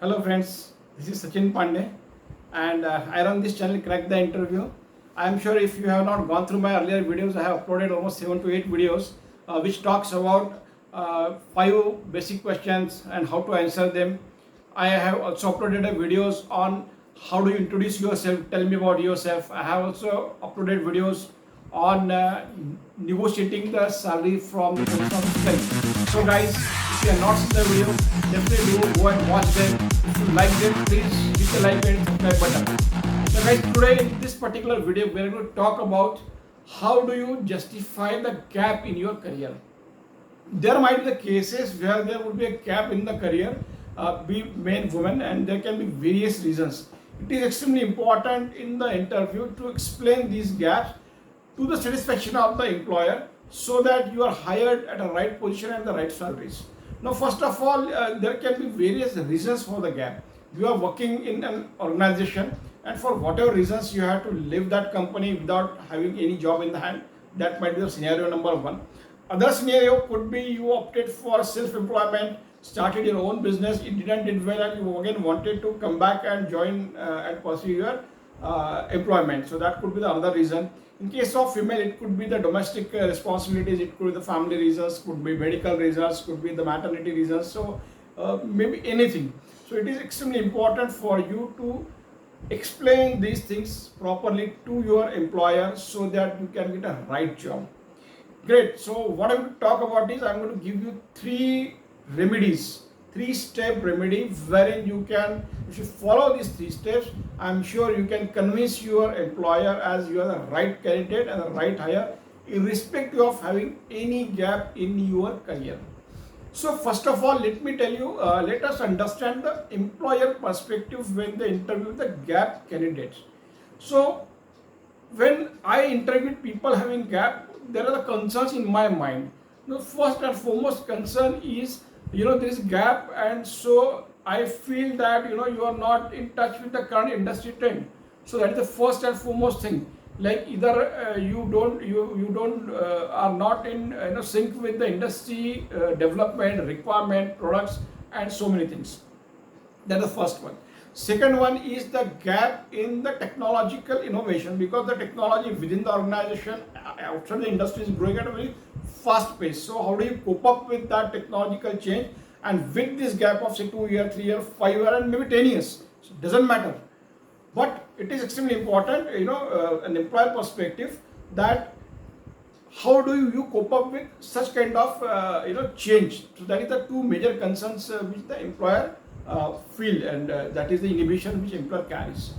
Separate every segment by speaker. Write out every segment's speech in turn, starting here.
Speaker 1: Hello friends, this is Sachin Pande and I run this channel Crack the Interview. I am sure if you have not gone through my earlier videos, I have uploaded almost 7 to 8 videos which talks about 5 basic questions and how to answer them. I have also uploaded videos on how do you introduce yourself, tell me about yourself. I have also uploaded videos on negotiating the salary from the position of strength. So guys, if you have not seen the video, definitely do go and watch them. If you like them, please hit the like and subscribe button. So guys, today in this particular video, we are going to talk about how do you justify the gap in your career. There might be the cases where there would be a gap in the career, be men, women, and there can be various reasons. It is extremely important in the interview to explain these gaps to the satisfaction of the employer so that you are hired at a right position and the right salaries. Now, first of all, there can be various reasons for the gap. You are working in an organization and for whatever reasons you have to leave that company without having any job in the hand. That might be the scenario number one. Other scenario could be you opted for self-employment, started your own business, it didn't do well and you again wanted to come back and join and pursue your employment. So that could be the other reason. In case of female, it could be the domestic responsibilities, it could be the family reasons, could be medical reasons, could be the maternity reasons, so maybe anything. So it is extremely important for you to explain these things properly to your employer so that you can get a right job. Great. So what I'm going to talk about is I'm going to give you 3-step remedy wherein you can, if you follow these 3 steps, I'm sure you can convince your employer as you are the right candidate and the right hire, irrespective of having any gap in your career. So first of all, let me tell you, let us understand the employer perspective when they interview the gap candidates. So when I interview people having gap, there are the concerns in my mind. The first and foremost concern is, there is gap, and so I feel that you are not in touch with the current industry trend. So that is the first and foremost thing. Like either you don't are not in sync with the industry development requirement, products, and so many things. That's the first one. Second one is the gap in the technological innovation, because the technology within the organization outside the industry is growing at a very fast pace. So how do you cope up with that technological change? And with this gap of say 2 years, 3 years, 5 years, and maybe 10 years, so it doesn't matter. But it is extremely important, an employer perspective, that how do you cope up with such kind of change? So that is the 2 major concerns which the employer feel, and that is the inhibition which employer carries.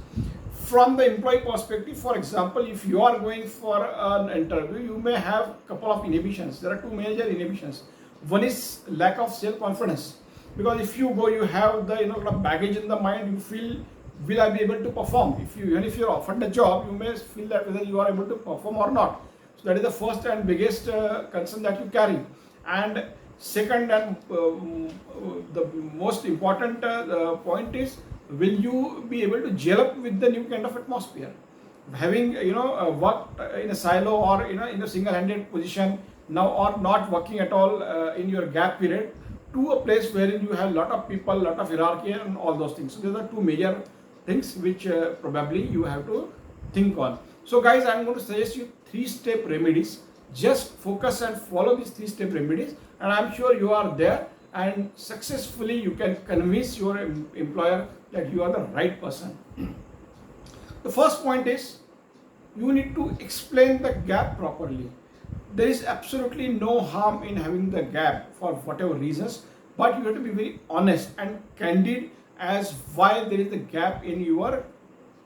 Speaker 1: From the employee perspective, for example, if you are going for an interview, you may have a couple of inhibitions. There are 2 major inhibitions. One is lack of self-confidence, because if you go, you have the baggage in the mind. You feel, will I be able to perform? Even if you are offered the job, you may feel that whether you are able to perform or not. So that is the first and biggest concern that you carry. And second and the most important point is, will you be able to gel up with the new kind of atmosphere? Having worked in a silo or in a single-handed position now, or not working at all in your gap period, to a place wherein you have a lot of people, lot of hierarchy, and all those things. So these are 2 major things which probably you have to think on. So guys, I'm going to suggest you 3-step remedies. Just focus and follow these 3-step remedies, and I'm sure you are there, and successfully you can convince your employer that you are the right person. The first point is, you need to explain the gap properly. There is absolutely no harm in having the gap for whatever reasons, but you have to be very honest and candid as why there is a gap in your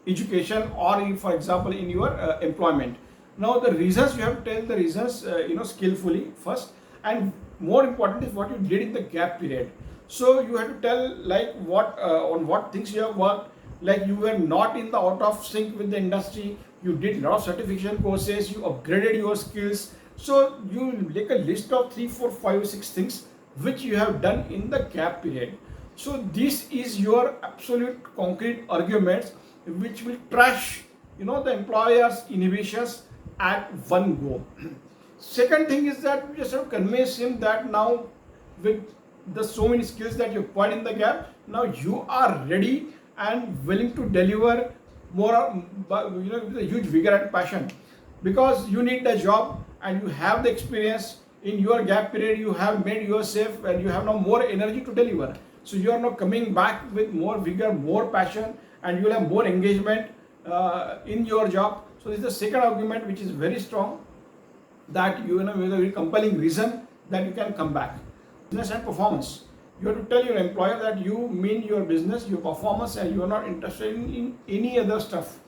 Speaker 1: education or for example in your employment. Now the reasons, you have to tell the reasons skillfully first, and more important is what you did in the gap period. So you have to tell like what on what things you have worked, like you were not in the out of sync with the industry, you did a lot of certification courses, you upgraded your skills. So you make a list of 3, 4, 5, 6 things which you have done in the gap period. So this is your absolute concrete arguments which will trash the employer's inhibitions at one go. Second thing is that you just have to convince him that now with the so many skills that you acquired in the gap. Now you are ready and willing to deliver more, with a huge vigor and passion, because you need the job and you have the experience. In your gap period, you have made yourself and you have now more energy to deliver. So you are now coming back with more vigor, more passion, and you will have more engagement in your job. So this is the second argument, which is very strong, that with a very compelling reason that you can come back. Business and performance. You have to tell your employer that you mean your business, your performance, and you are not interested in any other stuff.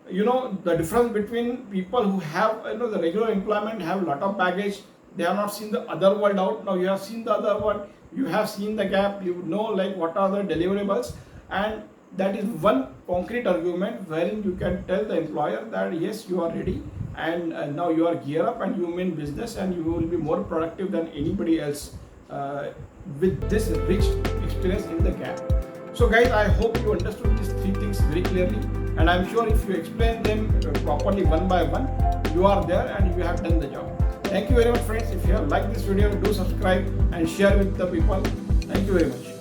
Speaker 1: The difference between people who have the regular employment have a lot of baggage. They have not seen the other world out. Now you have seen the other world. You have seen the gap. You know like what are the deliverables, and that is one concrete argument wherein you can tell the employer that yes, you are ready, and now you are gear up and you mean business, and you will be more productive than anybody else with this rich experience in the gap. So guys, I hope you understood these three things very clearly, and I'm sure if you explain them properly one by one, you are there and you have done the job. Thank you very much, friends. If you have liked this video, do subscribe and share with the people. Thank you very much.